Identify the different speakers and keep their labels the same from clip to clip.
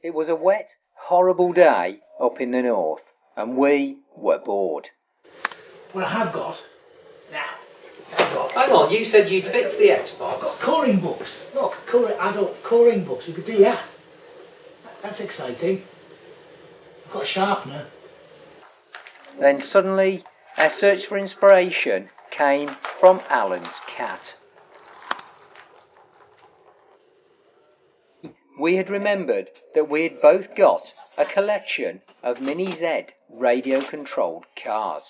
Speaker 1: It was a wet, horrible day up in the north, and we were bored.
Speaker 2: Well, I have got.
Speaker 1: Hang on, you said you'd fix the Xbox.
Speaker 2: I've got colouring books. Look, adult colouring books. We could do that. That's exciting. I've got a sharpener.
Speaker 1: Then suddenly, our search for inspiration came from Alan's cat. We had remembered that we had both got a collection of Mini Z radio-controlled cars.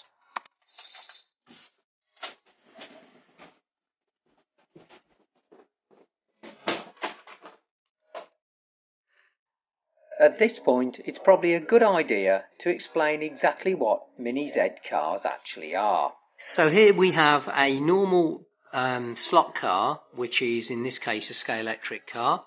Speaker 1: At this point, it's probably a good idea to explain exactly what Mini Z cars actually are. So here we have a normal slot car, which is in this case a Scalextric car.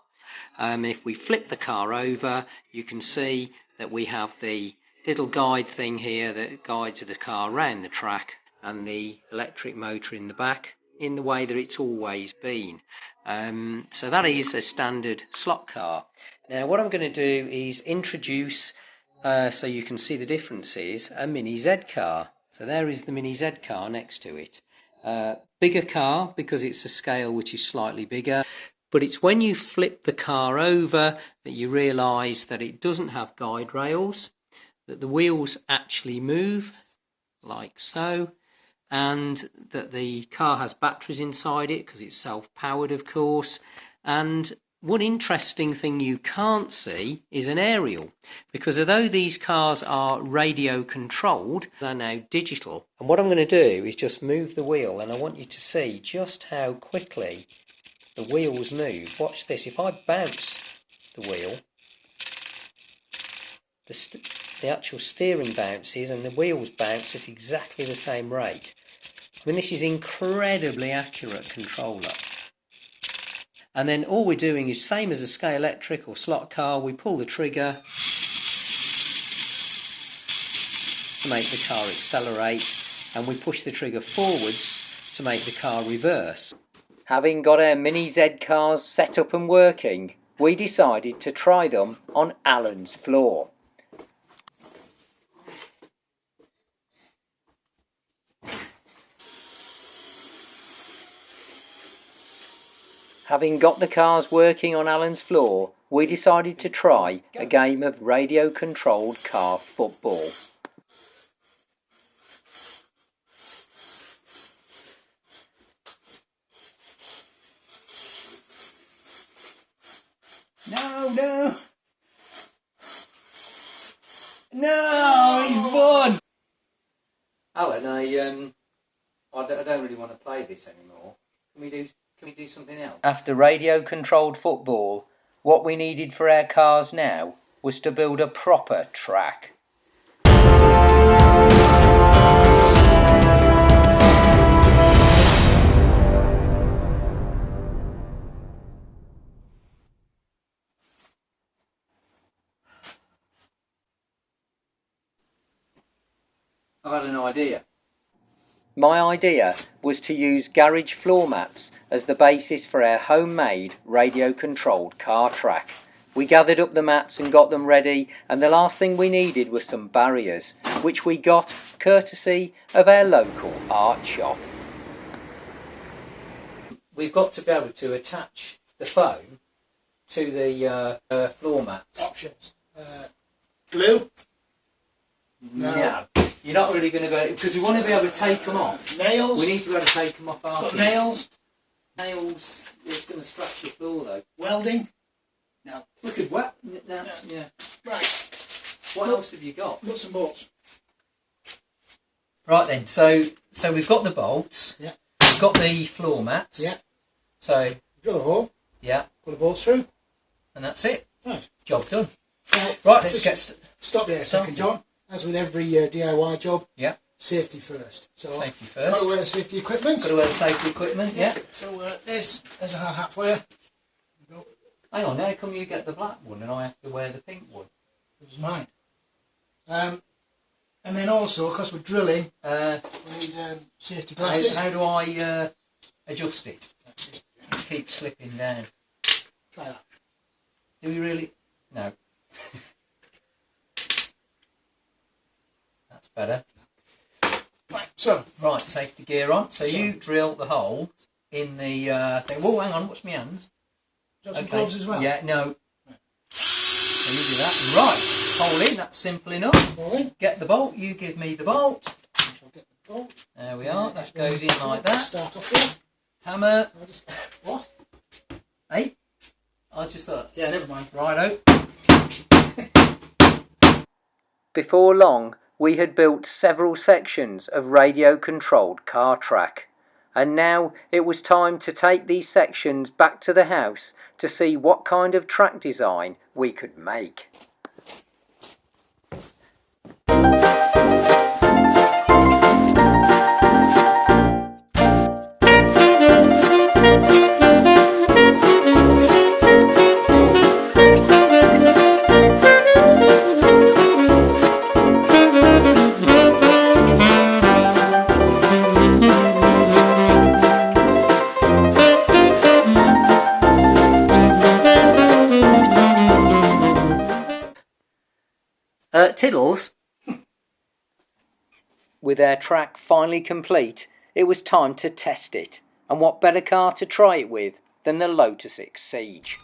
Speaker 1: If we flip the car over, you can see that we have the little guide thing here that guides the car around the track, and the electric motor in the back in the way that it's always been. So that is a standard slot car. Now what I'm going to do is introduce, so you can see the differences, a Mini Z car. So there is the Mini Z car next to it. Bigger car because it's a scale which is slightly bigger. But it's when you flip the car over that you realise that it doesn't have guide rails, that the wheels actually move like so, and that the car has batteries inside it because it's self-powered, of course. And one interesting thing you can't see is an aerial, because although these cars are radio controlled, they're now digital. And what I'm going to do is just move the wheel, and I want you to see just how quickly the wheels move. Watch this. If I bounce the wheel, the actual steering bounces and the wheels bounce at exactly the same rate. I mean, this is incredibly accurate controller. And then all we're doing is same as a Scalextric or slot car. We pull the trigger to make the car accelerate, and we push the trigger forwards to make the car reverse. Having got our Mini Z cars set up and working, we decided to try them on Alan's floor. Having got the cars working on Alan's floor, we decided to try a game of radio-controlled car football.
Speaker 2: No, he's won!
Speaker 1: Alan, I don't really want to play this anymore. Can we do something else? After radio-controlled football, what we needed for our cars now was to build a proper track. I've had an idea. My idea was to use garage floor mats as the basis for our homemade radio-controlled car track. We gathered up the mats and got them ready, and the last thing we needed was some barriers, which we got courtesy of our local art shop. We've got to be able to attach the foam to the floor mats.
Speaker 2: Options. Glue?
Speaker 1: No. You're not really going to go, because we want to be able to take them off.
Speaker 2: Nails?
Speaker 1: We need to be able to take them off after.
Speaker 2: Got nails?
Speaker 1: Nails, it's going to scratch your floor though.
Speaker 2: Welding? No.
Speaker 1: We could wet, yeah.
Speaker 2: Right.
Speaker 1: What else have you got?
Speaker 2: Nuts and bolts.
Speaker 1: Right then, so we've got the bolts.
Speaker 2: Yeah.
Speaker 1: We've got the floor mats.
Speaker 2: Yeah.
Speaker 1: So.
Speaker 2: Drill a hole.
Speaker 1: Yeah.
Speaker 2: Put the bolts through.
Speaker 1: And that's it.
Speaker 2: Right.
Speaker 1: Job done.
Speaker 2: Well,
Speaker 1: right, let's get
Speaker 2: stop there a second, John. As with every DIY job,
Speaker 1: yeah.
Speaker 2: Safety first. So
Speaker 1: safety first.
Speaker 2: Got to wear the safety equipment.
Speaker 1: Got to wear the safety equipment, yeah.
Speaker 2: So there's a hard hat for you.
Speaker 1: Hang on, how come you get the black one and I have to wear the pink one?
Speaker 2: It was mine. And then also, because we're drilling, we need safety glasses.
Speaker 1: How do I adjust it? It keeps slipping down.
Speaker 2: Try that.
Speaker 1: Do we really? No. That's better. Right, safety gear on. So you drill the hole in the thing. Whoa, hang on, what's my hands?
Speaker 2: Some gloves as well?
Speaker 1: Yeah, no. So you do that. Right, hole in, that's simple enough. Get the bolt, you give me the bolt. There we are, that goes in like that.
Speaker 2: Start off here.
Speaker 1: Hammer.
Speaker 2: What?
Speaker 1: Hey? I just thought.
Speaker 2: Yeah, never mind.
Speaker 1: Righto. Before long, we had built several sections of radio-controlled car track, and now it was time to take these sections back to the house to see what kind of track design we could make. Tiddles, with their track finally complete, it was time to test it, and what better car to try it with than the Lotus Exige.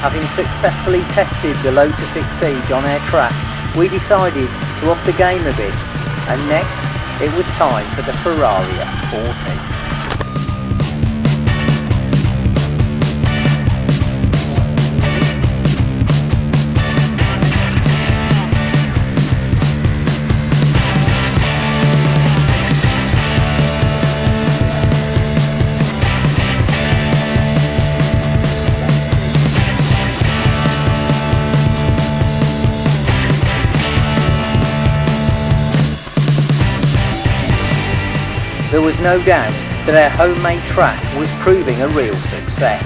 Speaker 1: Having successfully tested the Lotus Exige on our track, we decided to up the game a bit, and next it was time for the Ferrari F40. There was no doubt that our homemade track was proving a real success,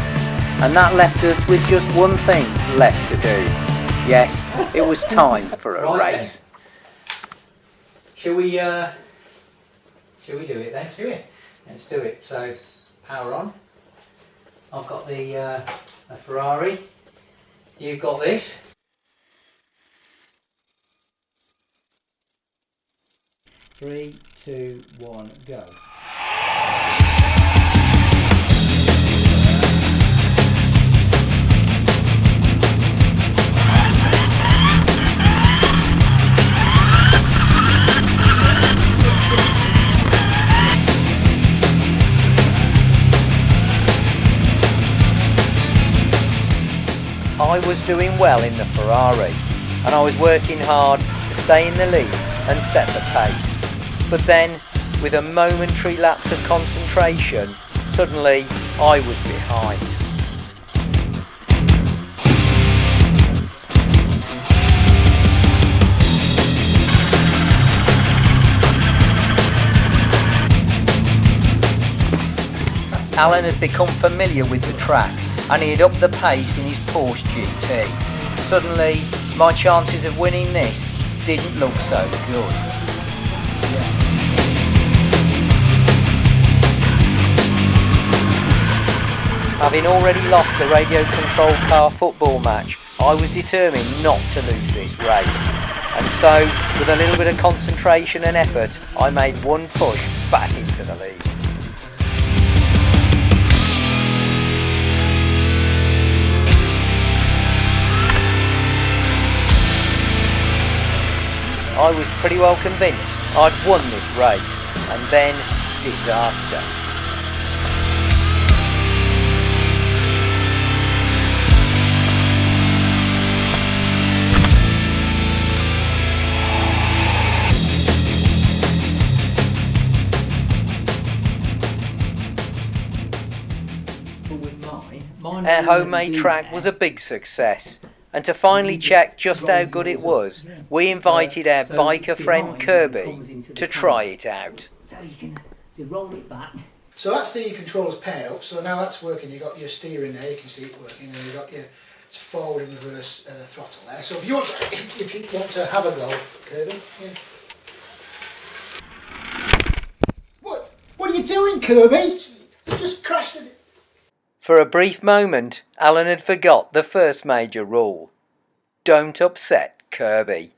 Speaker 1: and that left us with just one thing left to do. Yes, it was time for a race. Shall we do it then?
Speaker 2: Let's do it.
Speaker 1: Let's do it. So, power on. I've got the Ferrari. You've got this. 3, 2, 1, go. I was doing well in the Ferrari, and I was working hard to stay in the lead and set the pace. But then, with a momentary lapse of concentration, suddenly I was behind. Allan had become familiar with the track, and he had upped the pace in his Porsche GT. Suddenly, my chances of winning this didn't look so good. Having already lost the radio-controlled car football match, I was determined not to lose this race. And so, with a little bit of concentration and effort, I made one push back into the lead. I was pretty well convinced I'd won this race, and then disaster. Our homemade track was a big success, And to finally check just how good it was, we invited our biker friend Kirby to try it out.
Speaker 2: So you can roll it back. So that's the controllers paired up, so now that's working. You've got your steering there, you can see it working, and you've got your forward and reverse throttle there. So if you want to have a go, Kirby, yeah. What are you doing, Kirby? You just crashed it.
Speaker 1: For a brief moment, Alan had forgot the first major rule. Don't upset Kirby.